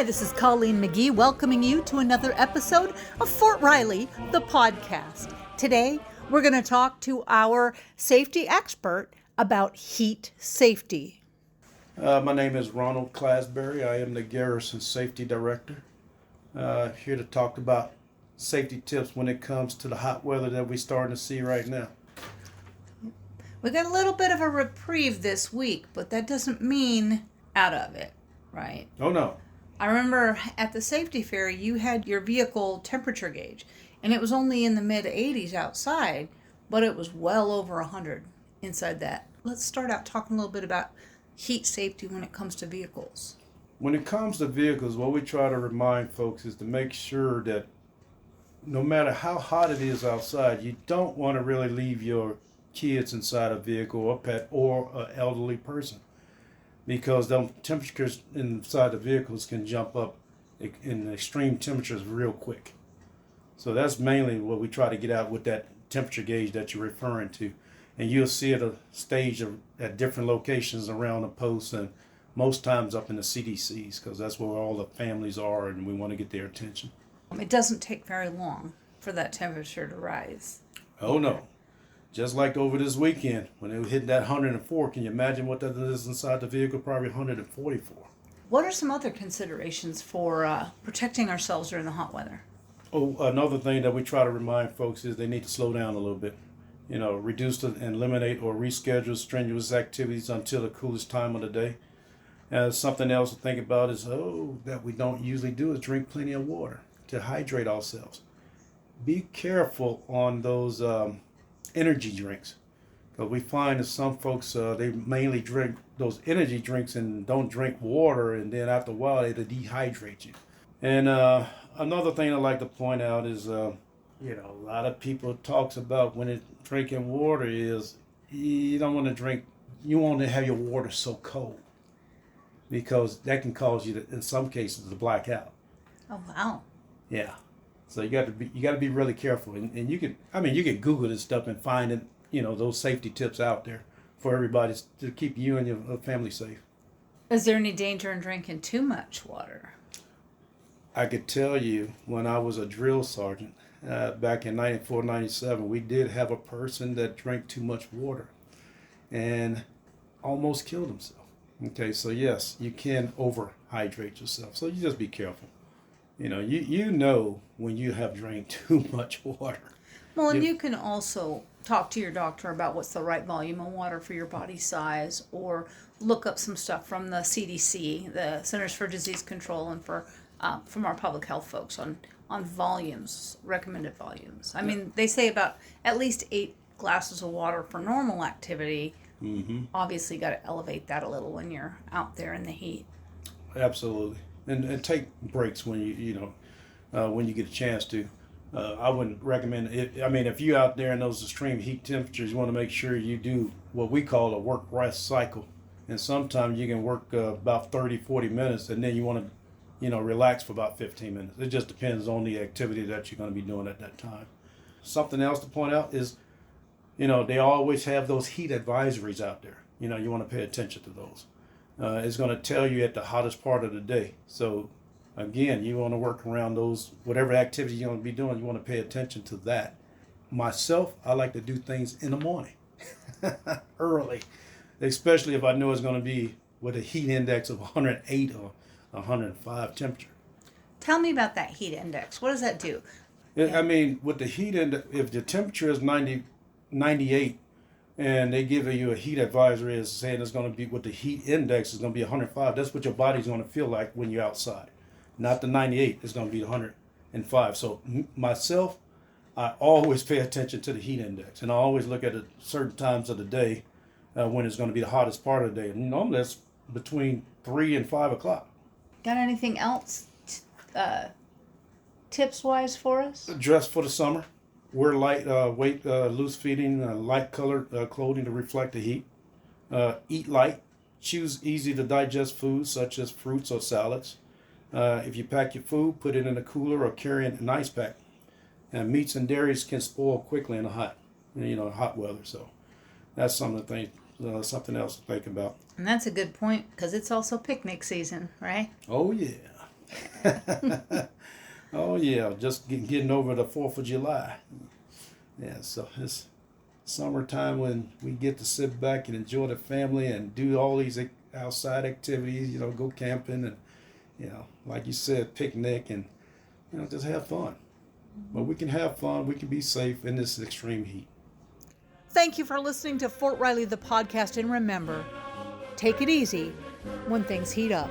Hi, this is Colleen McGee welcoming you to another episode of Fort Riley, the podcast. Today, we're going to talk to our safety expert about heat safety. My name is Ronald Clasberry. I am the Garrison Safety Director. Here to talk about safety tips when it comes to the hot weather that we're starting to see right now. We got a little bit of a reprieve this week, but that doesn't mean out of it, right? Oh no. I remember at the safety fair, you had your vehicle temperature gauge, and it was only in the mid 80s outside, but it was well over 100 inside that. Let's start out talking a little bit about heat safety when it comes to vehicles. When it comes to vehicles, what we try to remind folks is to make sure that no matter how hot it is outside, you don't want to really leave your kids inside a vehicle or pet or an elderly person, because the temperatures inside the vehicles can jump up in extreme temperatures real quick. So that's mainly what we try to get out with that temperature gauge that you're referring to. And you'll see it staged at different locations around the posts, and most times up in the CDCs, because that's where all the families are and we want to get their attention. It doesn't take very long for that temperature to rise. Oh no. Just like over this weekend, when it hit that 104, can you imagine what that is inside the vehicle? Probably 144. What are some other considerations for protecting ourselves during the hot weather? Oh, another thing that we try to remind folks is they need to slow down a little bit. Reduce and eliminate or reschedule strenuous activities until the coolest time of the day. Something else to think about is, that we don't usually do is drink plenty of water to hydrate ourselves. Be careful on those energy drinks, because we find that some folks they mainly drink those energy drinks and don't drink water, and then after a while it'll dehydrate you. And another thing I like to point out is a lot of people talks about when it's drinking water is you don't want to drink, you want to have your water so cold, because that can cause you to, in some cases, to black out. Oh wow. Yeah. So you got to be really careful, and you can Google this stuff and find it, those safety tips out there for everybody to keep you and your family safe. Is there any danger in drinking too much water? I could tell you, when I was a drill sergeant back in 94, 97, we did have a person that drank too much water and almost killed himself. Okay, so yes, you can overhydrate yourself, so you just be careful. You know when you have drank too much water. Well, and you can also talk to your doctor about what's the right volume of water for your body size, or look up some stuff from the CDC, the Centers for Disease Control, and from our public health folks on volumes, recommended volumes. I mean, they say about at least 8 glasses of water for normal activity. Mm-hmm. Obviously, got to elevate that a little when you're out there in the heat. Absolutely. And take breaks when when you get a chance to. I wouldn't recommend it. I mean, if you're out there in those extreme heat temperatures, you want to make sure you do what we call a work-rest cycle. And sometimes you can work about 30, 40 minutes, and then you want to, relax for about 15 minutes. It just depends on the activity that you're going to be doing at that time. Something else to point out is, they always have those heat advisories out there. You want to pay attention to those. It's going to tell you at the hottest part of the day. So again, you want to work around those, whatever activity you're going to be doing, you want to pay attention to that. Myself, I like to do things in the morning, early, especially if I know it's going to be with a heat index of 108 or 105 temperature. Tell me about that heat index. What does that do? I mean, with the heat index, if the temperature is 98, and they give you a heat advisory as saying it's going to be, with the heat index is going to be 105. That's what your body's going to feel like when you're outside. Not the 98. It's going to be 105. So myself, I always pay attention to the heat index, and I always look at it certain times of the day when it's going to be the hottest part of the day. And normally that's between 3 and 5 o'clock. Got anything else tips-wise for us? Dress for the summer. Wear light weight, loose-fitting, light-colored clothing to reflect the heat. Eat light. Choose easy-to-digest foods such as fruits or salads. If you pack your food, put it in a cooler or carry it in an ice pack. And meats and dairies can spoil quickly in the hot weather. So that's something else to think about. And that's a good point, because it's also picnic season, right? Oh, yeah. Oh yeah, just getting over the 4th of July. Yeah, so it's summertime when we get to sit back and enjoy the family and do all these outside activities, go camping and, like you said, picnic and, just have fun. But we can have fun, we can be safe in this extreme heat. Thank you for listening to Fort Riley, the podcast. And remember, take it easy when things heat up.